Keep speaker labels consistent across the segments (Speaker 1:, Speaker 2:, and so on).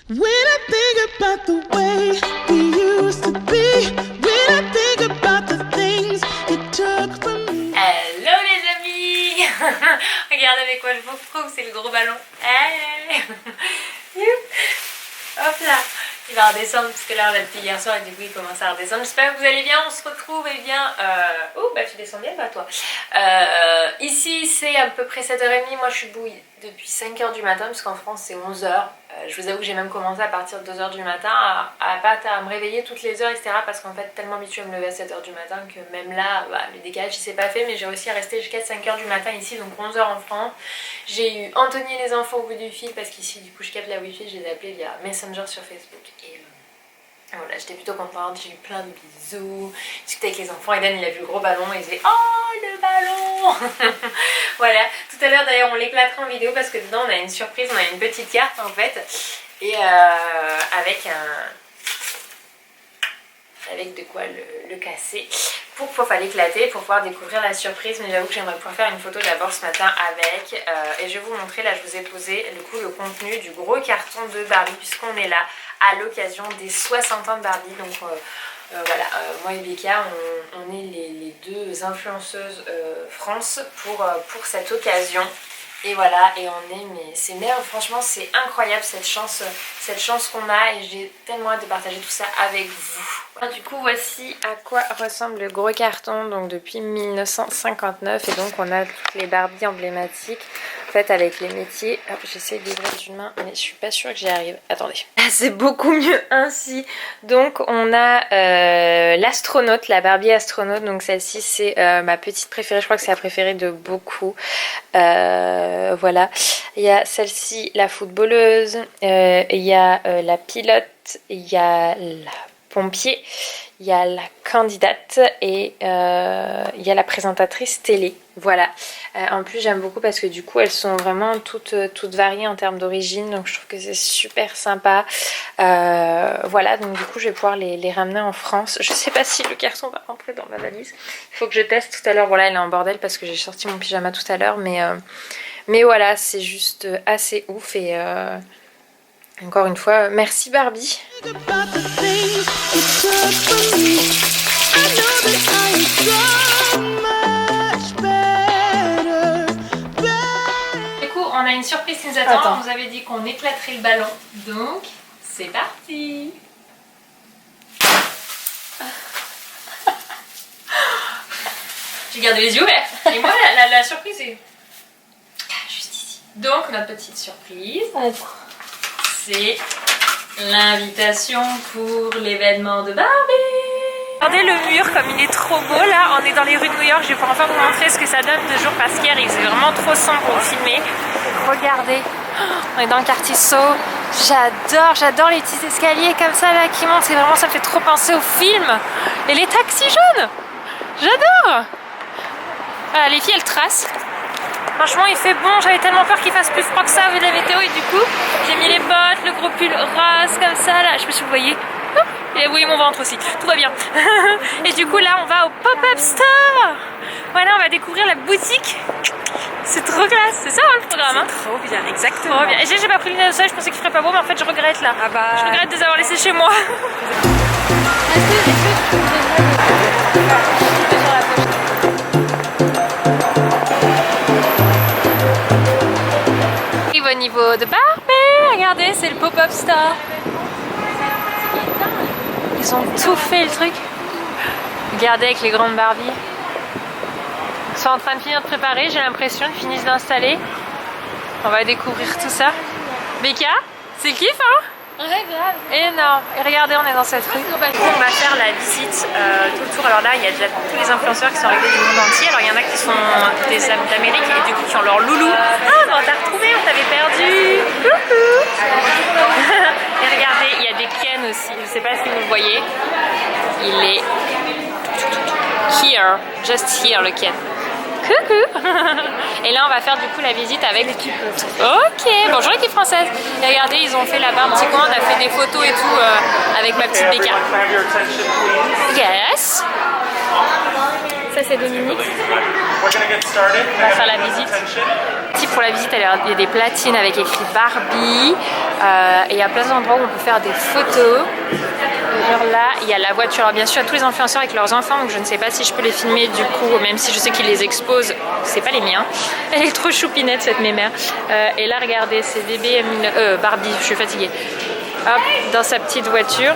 Speaker 1: When I think about the way we used to be, when I think about the things you took from me.
Speaker 2: Hello les amis. Regardez avec quoi je vous retrouve, c'est le gros ballon. Hey. Hop là. Il va redescendre parce que là on l'a depuis hier soir et du coup il commence à redescendre. J'espère que vous allez bien, on se retrouve et bien... Oh bah tu descends bien bah toi. Ici c'est à peu près 7h30, moi je suis debout depuis 5h du matin parce qu'en France c'est 11h. Je vous avoue que j'ai même commencé à partir de 2h du matin à me réveiller toutes les heures etc. Parce qu'en fait tellement habituée à me lever à 7h du matin que même là bah, le décalage il s'est pas fait, mais j'ai réussi à rester jusqu'à 5h du matin ici, donc 11h en France. J'ai eu Anthony et les enfants au bout du fil parce qu'ici du coup je capte la wifi, je les ai appelés via Messenger sur Facebook et voilà, j'étais plutôt contente, j'ai eu plein de bisous, j'ai discuté avec les enfants. Eden il a vu le gros ballon et il disait oh le ballon. Voilà, tout à l'heure d'ailleurs on l'éclatera en vidéo parce que dedans on a une surprise, on a une petite carte en fait et avec de quoi le casser pour pouvoir l'éclater, pour pouvoir découvrir la surprise. Mais j'avoue que j'aimerais pouvoir faire une photo d'abord ce matin avec et je vais vous montrer, là je vous ai posé du coup le contenu du gros carton de Barbie puisqu'on est là à l'occasion des 60 ans de Barbie. Donc voilà, moi et Becca on est les deux influenceuses France pour cette occasion. Et voilà, et on est, mais c'est merde, franchement c'est incroyable cette chance qu'on a et j'ai tellement hâte de partager tout ça avec vous. Du coup voici à quoi ressemble le gros carton, donc depuis 1959, et donc on a toutes les Barbies emblématiques faites avec les métiers. J'essaie d'ouvrir d'une main mais je suis pas sûre que j'y arrive, attendez. C'est beaucoup mieux ainsi. Donc on a l'astronaute, la Barbie astronaute, donc celle-ci c'est ma petite préférée, je crois que c'est la préférée de beaucoup. Voilà, il y a celle-ci, la footballeuse, il y a la pilote, il y a la pompier, il y a la candidate et il y a la présentatrice télé. Voilà, en plus j'aime beaucoup parce que du coup elles sont vraiment toutes variées en termes d'origine, donc je trouve que c'est super sympa. Voilà, donc du coup je vais pouvoir les ramener en France. Je sais pas si le carton va rentrer dans ma valise, il faut que je teste tout à l'heure. Voilà, elle est en bordel parce que j'ai sorti mon pyjama tout à l'heure, mais voilà, c'est juste assez ouf et encore une fois, merci Barbie. Du coup, on a une surprise qui nous attend. Attends. On vous avait dit qu'on éclaterait le ballon, donc c'est parti. J'ai gardé les yeux ouverts. Et moi, la surprise est juste ici. Donc, notre petite surprise, c'est l'invitation pour l'événement de Barbie. Regardez le mur comme il est trop beau là, on est dans les rues de New York, je vais pouvoir enfin vous montrer ce que ça donne de jour parce qu'hier il faisait vraiment trop sombre pour filmer. Regardez, on est dans le quartier Soho, j'adore les petits escaliers comme ça là qui montent, c'est vraiment, ça me fait trop penser au film. Et les taxis jaunes, j'adore. Voilà, les filles elles tracent. Franchement il fait bon, j'avais tellement peur qu'il fasse plus froid que ça vu la météo et du coup j'ai mis les bottes, le gros pull rose comme ça là, je sais pas si vous voyez. Et vous voyez mon ventre aussi, tout va bien. Et du coup là on va au pop-up store. Voilà, on va découvrir la boutique. C'est trop classe, c'est ça hein, le programme hein.
Speaker 3: C'est trop bien, exactement.
Speaker 2: Trop bien. Et j'ai pas pris le lunettes au soleil, je pensais qu'il ferait pas beau, mais en fait je regrette là.
Speaker 3: Ah bah...
Speaker 2: Je regrette de les avoir laissés chez moi. Au niveau de Barbie, regardez, c'est le pop-up store. Ils ont tout fait le truc. Regardez avec les grandes Barbie. Ils sont en train de finir de préparer, j'ai l'impression, ils finissent d'installer. On va découvrir tout ça. Becca, c'est le kiff hein?
Speaker 4: Ouais, grave.
Speaker 2: Énorme. Et regardez, on est dans cette rue. On va faire la visite tout le tour. Alors là, il y a déjà tous les influenceurs qui sont arrivés du monde entier. Alors il y en a qui sont des amis d'Amérique et du coup qui ont leur loulou. Ah, mais on t'a retrouvé, on t'avait perdu. Coucou. Et regardez, il y a des Ken aussi. Je sais pas si vous le voyez. Il est here, just here le Ken. Coucou. Et là on va faire du coup la visite avec l'équipe. Ok, bonjour l'équipe française. Et regardez, ils ont fait là-bas un petit coin, on a fait des photos et tout avec ma petite Becca. Yes. ça c'est Dominique. On va faire la visite. Ici pour la visite, il y a des platines avec écrit Barbie. Et il y a plein d'endroits où on peut faire des photos. Genre là, il y a la voiture. Alors bien sûr, il y a tous les influenceurs avec leurs enfants, donc je ne sais pas si je peux les filmer du coup, même si je sais qu'ils les exposent. C'est pas les miens. Elle est trop choupinette cette mémère. Et là, regardez, c'est bébé Barbie, je suis fatiguée. Hop, dans sa petite voiture.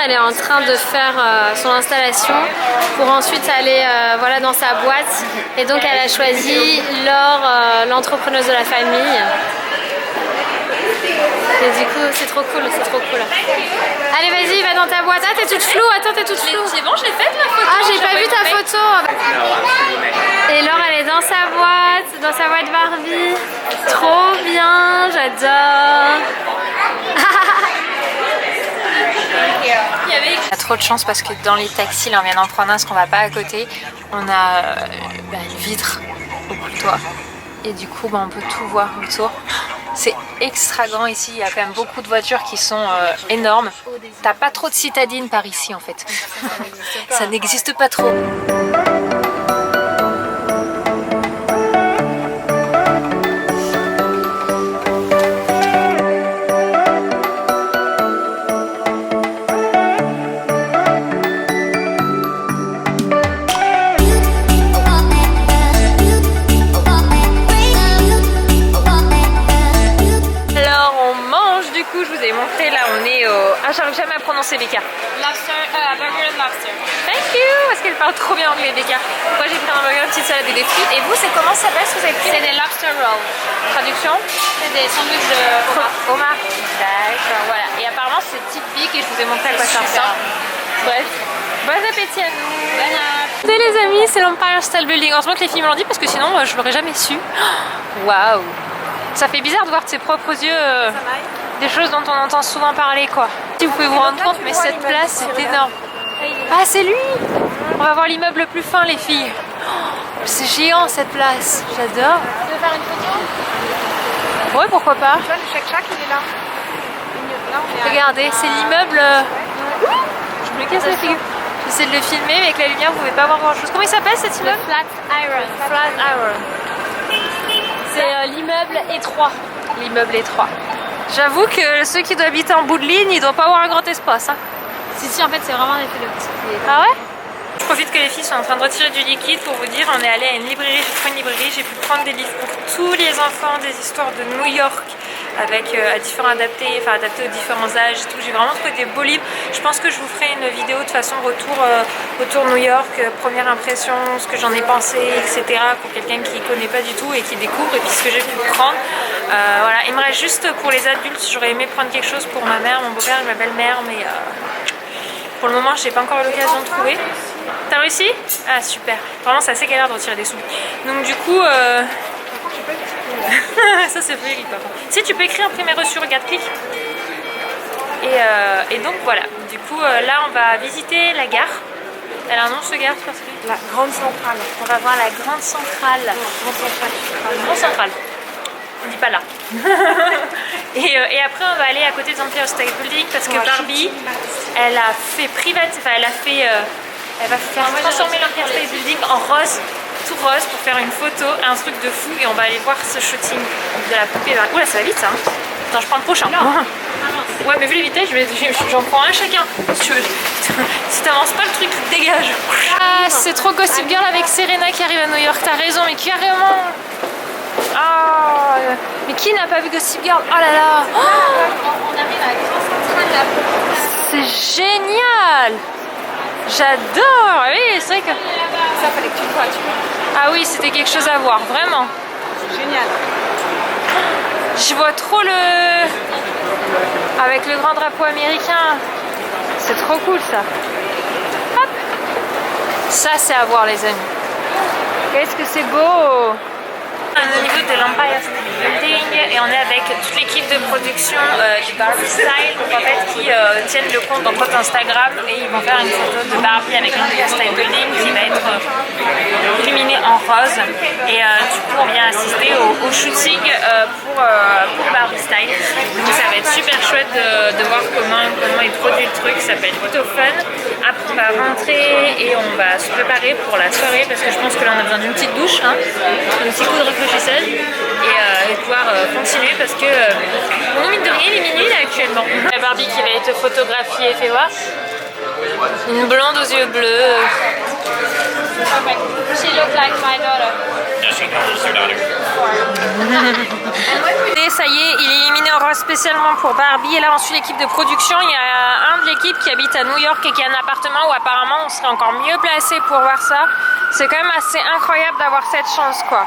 Speaker 3: Elle est en train de faire son installation pour ensuite aller voilà, dans sa boîte. Et donc elle a choisi Laure, l'entrepreneuse de la famille. Et du coup c'est trop cool, c'est trop cool. Allez vas-y, va dans ta boîte. Ah t'es toute floue, attends t'es toute floue.
Speaker 2: C'est bon, je l'ai faite ma photo.
Speaker 3: Ah j'ai pas vu ta photo. Et Laure elle est dans sa boîte Barbie. Trop bien, j'adore.
Speaker 2: On a trop de chance parce que dans les taxis, là on vient d'en prendre un parce qu'on va pas à côté. On a une vitre au bout du toit. Et du coup on peut tout voir autour. C'est extra grand ici, il y a quand même beaucoup de voitures qui sont énormes. T'as pas trop de citadines par ici en fait. Ça n'existe pas trop. Ah, j'arrive jamais à prononcer Becca.
Speaker 3: Lobster, burger and lobster.
Speaker 2: Thank you, parce qu'elle parle trop bien anglais, Becca. Moi j'ai pris un burger, une petite salade et des frites. Et vous, c'est comment ça s'appelle ce que vous avez pris?
Speaker 3: C'est des lobster rolls.
Speaker 2: Traduction?
Speaker 3: C'est des sandwichs de
Speaker 2: homard. D'accord, voilà. Et apparemment c'est typique et je vous ai montré à quoi ça ressemble. Bref, bon appétit à nous.
Speaker 3: Bon appétit.
Speaker 2: Écoutez les amis, c'est l'Empire State Building. Heureusement que les filles me l'ont dit parce que sinon je l'aurais jamais su. Waouh. Ça fait bizarre de voir de ses propres yeux des choses dont on entend souvent parler quoi. Si vous pouvez vous rendre compte, mais cette place c'est énorme. Ah c'est lui. On va voir l'immeuble le plus fin les filles. Oh, c'est géant cette place, j'adore.
Speaker 3: Tu veux faire une photo?
Speaker 2: Ouais pourquoi pas.
Speaker 3: Tu vois le chac il est là.
Speaker 2: Regardez, c'est l'immeuble. Je me casse la figure. J'essaie de le filmer mais avec la lumière vous pouvez pas voir grand chose. Comment il s'appelle cet immeuble?
Speaker 3: Flatiron.
Speaker 2: Flatiron.
Speaker 3: C'est l'immeuble étroit.
Speaker 2: L'immeuble étroit. J'avoue que ceux qui doivent habiter en bout de ligne, ils doivent pas avoir un grand espace. Hein.
Speaker 3: Si, en fait, c'est vraiment un effet de petit.
Speaker 2: Ah ouais? Je profite que les filles sont en train de retirer du liquide pour vous dire, on est allé à une librairie, j'ai trouvé une librairie, j'ai pu prendre des livres pour tous les enfants, des histoires de New York, avec adaptés aux différents âges et tout. J'ai vraiment trouvé des beaux livres. Je pense que je vous ferai une vidéo de façon retour New York, première impression, ce que j'en ai pensé, etc. pour quelqu'un qui connaît pas du tout et qui découvre et puis ce que j'ai pu prendre. Voilà, il me reste juste pour les adultes, j'aurais aimé prendre quelque chose pour ma mère, mon beau-père et ma belle-mère, mais pour le moment j'ai pas encore eu l'occasion de trouver. T'as réussi? Ah super, vraiment c'est assez galère de retirer des sous. Donc du coup, ça c'est very papa. Si tu peux écrire imprimer reçu, regarde, clique. Et donc voilà, du coup là on va visiter la gare. Elle a un nom ce gare, la grande centrale. On va voir la grande centrale. Grande centrale. On dit pas là. et après on va aller à côté de l'Empire State Building parce que Barbie, elle a fait elle va faire transformer l'Empire State Building en rose, tout rose pour faire une photo, un truc de fou et on va aller voir ce shooting de la poupée. Oula ça va vite ça. Hein. Attends je prends le prochain. Ouais mais vu les vitesses j'en prends un chacun. Si t'avances pas le truc dégage. Ah c'est trop Gossip Girl avec Serena qui arrive à New York, t'as raison mais carrément. Ah, mais qui n'a pas vu Gossip Girl? Oh là là.
Speaker 3: On arrive à la grande centrale là.
Speaker 2: C'est génial. J'adore. Oui c'est vrai que
Speaker 3: Ça fallait que tu le vois, tu vois.
Speaker 2: ah oui c'était quelque chose à voir vraiment.
Speaker 3: C'est génial.
Speaker 2: Je vois trop avec le grand drapeau américain.
Speaker 3: c'est trop cool ça. Hop. Ça c'est à voir les amis. Qu'est-ce que c'est beau! On est au niveau de l'Empire State Building et on est avec toute l'équipe de production du Barbie Style, donc en fait qui tiennent le compte, donc compte Instagram, et ils vont faire une photo de Barbie avec l'Empire State Building qui va être illuminée en rose, et du coup on vient assister au shooting pour Barbie Style. Donc ça va être super chouette de voir comment ils produisent le truc, ça va être plutôt fun. Après on va rentrer et on va se préparer pour la soirée parce que je pense que là on a besoin d'une petite douche, hein, un petit coup de réfléchissage et pouvoir continuer parce que bon, mine de rien il est minuit là actuellement. La Barbie qui va être photographiée, fais voir. Une blonde aux yeux bleus. She looks like my daughter. Et ça y est, il est éliminé en rose spécialement pour Barbie. Et là on suit l'équipe de production. Il y a un de l'équipe qui habite à New York et qui a un appartement où apparemment on serait encore mieux placé pour voir ça. C'est quand même assez incroyable d'avoir cette chance quoi.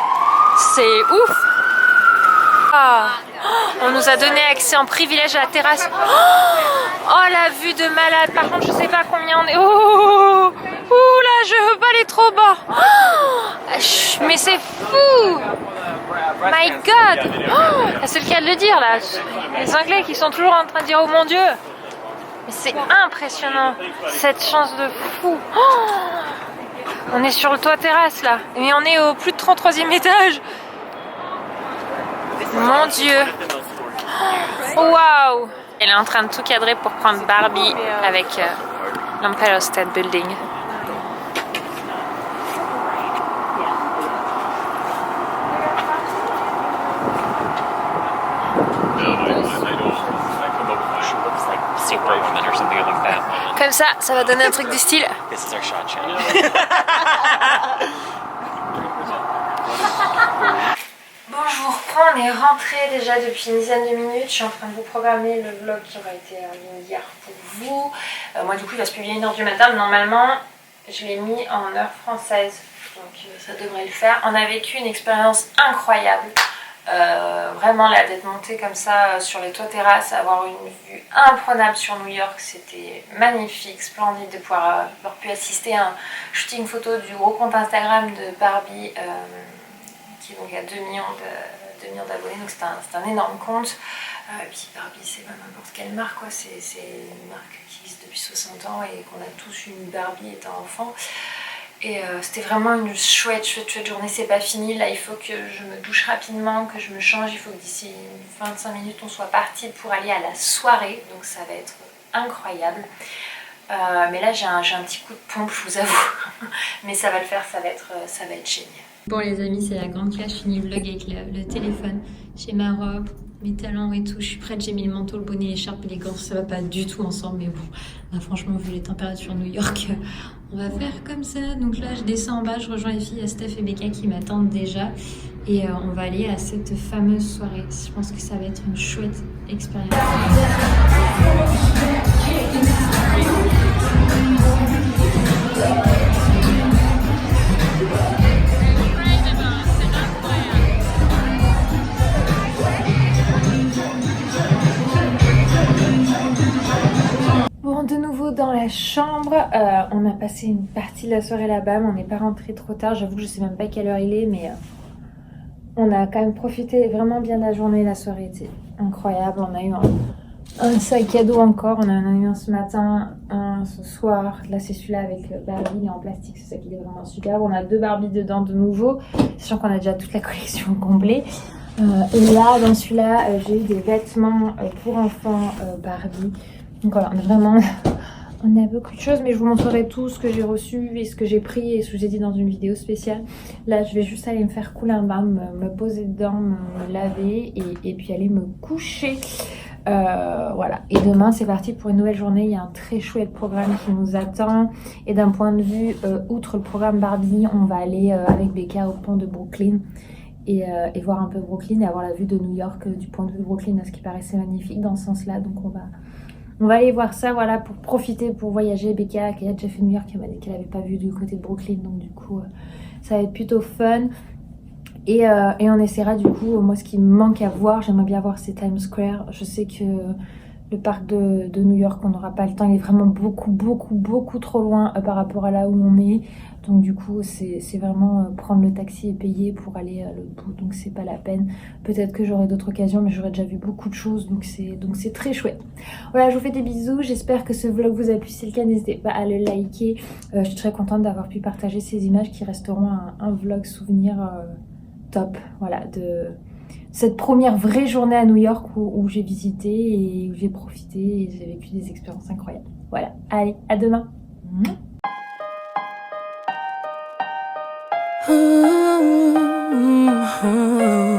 Speaker 3: C'est ouf. Ah. On nous a donné accès en privilège à la terrasse. Oh la vue de malade. Par contre je sais pas combien on est. Oh là je veux pas aller trop bas. Mais c'est fou. My God. C'est le cas de le dire là. Les Anglais qui sont toujours en train de dire oh mon Dieu. Mais c'est impressionnant. Cette chance de fou. On est sur le toit terrasse là. Mais on est au plus de 33e étage. Mon Dieu. Waouh. Elle est en train de tout cadrer pour prendre Barbie avec l'Empire State Building. Comme ça va donner un truc du style. Bon, je vous reprends, on est rentré déjà depuis une dizaine de minutes. Je suis en train de vous programmer le vlog qui aura été mis hier pour vous. Moi, du coup, il va se publier à 1h du matin. Normalement, je l'ai mis en heure française, donc ça devrait le faire. On a vécu une expérience incroyable. Vraiment, là, d'être monté comme ça sur les toits terrasses, avoir une vue imprenable sur New York, c'était magnifique, splendide de pouvoir avoir pu assister à un shooting photo du gros compte Instagram de Barbie. Qui donc a 2 millions d'abonnés, donc c'est un énorme compte. Et puis Barbie, c'est pas n'importe quelle marque, quoi. C'est une marque qui existe depuis 60 ans et qu'on a tous eu une Barbie étant enfant. Et c'était vraiment une chouette journée, c'est pas fini. Là, il faut que je me douche rapidement, que je me change. Il faut que d'ici 25 minutes, on soit parti pour aller à la soirée. Donc ça va être incroyable. Mais là, j'ai un petit coup de pompe, je vous avoue. Mais ça va le faire, ça va être génial. Bon les amis, c'est la grande classe, je finis le vlog avec le téléphone. J'ai ma robe, mes talons et tout, je suis prête, j'ai mis le manteau, le bonnet, l'écharpe et les gants, ça va pas du tout ensemble, mais bon, là, franchement vu les températures New York, on va faire comme ça. Donc là je descends en bas, je rejoins les filles, il y a Steph et Becca qui m'attendent déjà et on va aller à cette fameuse soirée. Je pense que ça va être une chouette expérience. De nouveau dans la chambre, on a passé une partie de la soirée là-bas, mais on n'est pas rentré trop tard. J'avoue que je sais même pas quelle heure il est, mais on a quand même profité vraiment bien de la journée. La soirée était incroyable. On a eu un sac cadeau encore, on en a eu un ce matin, un ce soir. Là c'est celui-là avec Barbie, il est en plastique, c'est ça qui est vraiment super. On a 2 Barbie dedans de nouveau, sachant qu'on a déjà toute la collection complète. Et là dans celui-là j'ai eu des vêtements pour enfants Barbie. Donc voilà, on a beaucoup de choses, mais je vous montrerai tout ce que j'ai reçu et ce que j'ai pris et ce que j'ai dit dans une vidéo spéciale. Là, je vais juste aller me faire couler un bain, me poser dedans, me laver et puis aller me coucher. Voilà, et demain c'est parti pour une nouvelle journée. Il y a un très chouette programme qui nous attend. Et d'un point de vue, outre le programme Barbie, on va aller avec Becca au pont de Brooklyn. Et voir un peu Brooklyn et avoir la vue de New York du point de vue de Brooklyn, ce qui paraissait magnifique dans ce sens-là. Donc on va aller voir ça, voilà, pour profiter, pour voyager. Becca, qui a déjà fait New York, elle m'a dit qu'elle n'avait pas vu du côté de Brooklyn, donc du coup, ça va être plutôt fun. Et on essaiera du coup, moi ce qui me manque à voir, j'aimerais bien voir c'est Times Square. Je sais que le parc de New York, on n'aura pas le temps, il est vraiment beaucoup trop loin par rapport à là où on est. Donc du coup c'est vraiment prendre le taxi et payer pour aller à l'autre bout, donc c'est pas la peine. Peut-être que j'aurai d'autres occasions, mais j'aurai déjà vu beaucoup de choses, donc c'est très chouette. Voilà, je vous fais des bisous, j'espère que ce vlog vous a plu. Si c'est le cas, n'hésitez pas à le liker. Je suis très contente d'avoir pu partager ces images qui resteront un vlog souvenir top, voilà, de cette première vraie journée à New York où j'ai visité et où j'ai profité et j'ai vécu des expériences incroyables. Voilà, allez, à demain.
Speaker 1: Ooh, ooh, ooh.